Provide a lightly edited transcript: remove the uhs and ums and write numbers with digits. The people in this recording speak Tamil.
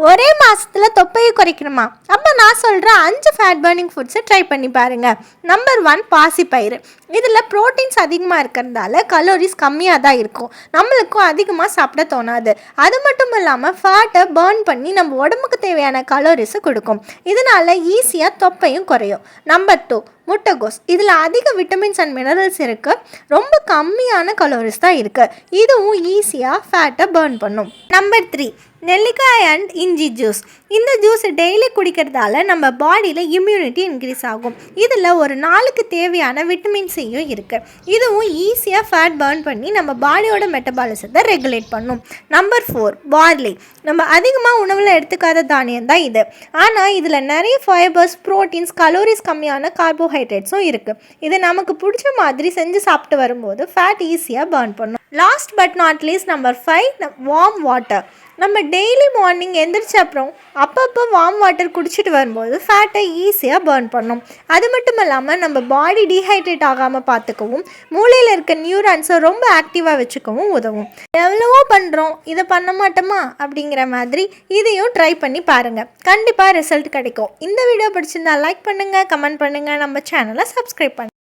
ஒரே மாதத்தில் தொப்பையை குறைக்கணுமா? அப்போ நான் சொல்கிற 5 ஃபேட் பர்னிங் ஃபுட்ஸை ட்ரை பண்ணி பாருங்கள். நம்பர் 1, பாசிப்பயிறு. இதில் ப்ரோட்டீன்ஸ் அதிகமாக இருக்கிறதால கலோரிஸ் கம்மியாக தான் இருக்கும். நம்மளுக்கும் அதிகமாக சாப்பிட தோணாது. அது மட்டும் இல்லாமல் ஃபேட்டை பர்ன் பண்ணி நம்ம உடம்புக்கு தேவையான கலோரிஸை கொடுக்கும். இதனால் ஈஸியாக தொப்பையும் குறையும். நம்பர் 2, முட்டைகோஸ். இதில் அதிக விட்டமின்ஸ் அண்ட் மினரல்ஸ் இருக்குது. ரொம்ப கம்மியான கலோரிஸ் தான் இருக்குது. இதுவும் ஈஸியாக ஃபேட்டை பர்ன் பண்ணும். நம்பர் 3, நெல்லிக்காய் அண்ட் இஞ்சி ஜூஸ். இந்த ஜூஸ் டெய்லி குடிக்கிறதால நம்ம பாடியில் இம்யூனிட்டி இன்க்ரீஸ் ஆகும். இதில் ஒரு நாளுக்கு தேவையான விட்டமின் சியும் இருக்குது. இதுவும் ஈஸியாக ஃபேட் பர்ன் பண்ணி நம்ம பாடியோட மெட்டபாலிசத்தை ரெகுலேட் பண்ணும். Number 4, barley. நம்ம அதிகமாக உணவில் எடுத்துக்காத தானியம் தான் இது. ஆனால் இதில் நிறைய ஃபைபர்ஸ், ப்ரோட்டீன்ஸ், கலோரிஸ் கம்மியான கார்போஹைட்ரேட்ஸும் இருக்குது. இது நமக்கு பிடிச்ச மாதிரி செஞ்சு சாப்பிட்டு வரும்போது ஃபேட் ஈஸியாக பர்ன் பண்ணும். Last but not least, number 5, warm water. நம்ம டெய்லி மார்னிங் எந்திரிச்ச அப்புறம் அப்பப்போ வார்ம் வாட்டர் குடிச்சிட்டு வரும்போது ஃபேட்டை ஈஸியாக பர்ன் பண்ணும். அது மட்டும் இல்லாமல் நம்ம பாடி டீஹைட்ரேட் ஆகாமல் பார்த்துக்கவும், மூளையில் இருக்க நியூரான்ஸை ரொம்ப ஆக்டிவாக வச்சுக்கவும் உதவும். எவ்வளவோ பண்ணுறோம், இதை பண்ண மாட்டோமா அப்படிங்கிற மாதிரி இதையும் ட்ரை பண்ணி பாருங்கள். கண்டிப்பாக ரிசல்ட் கிடைக்கும். இந்த வீடியோ பிடிச்சிருந்தா லைக் பண்ணுங்கள், கமெண்ட் பண்ணுங்கள், நம்ம சேனலை சப்ஸ்கிரைப் பண்ணுங்கள்.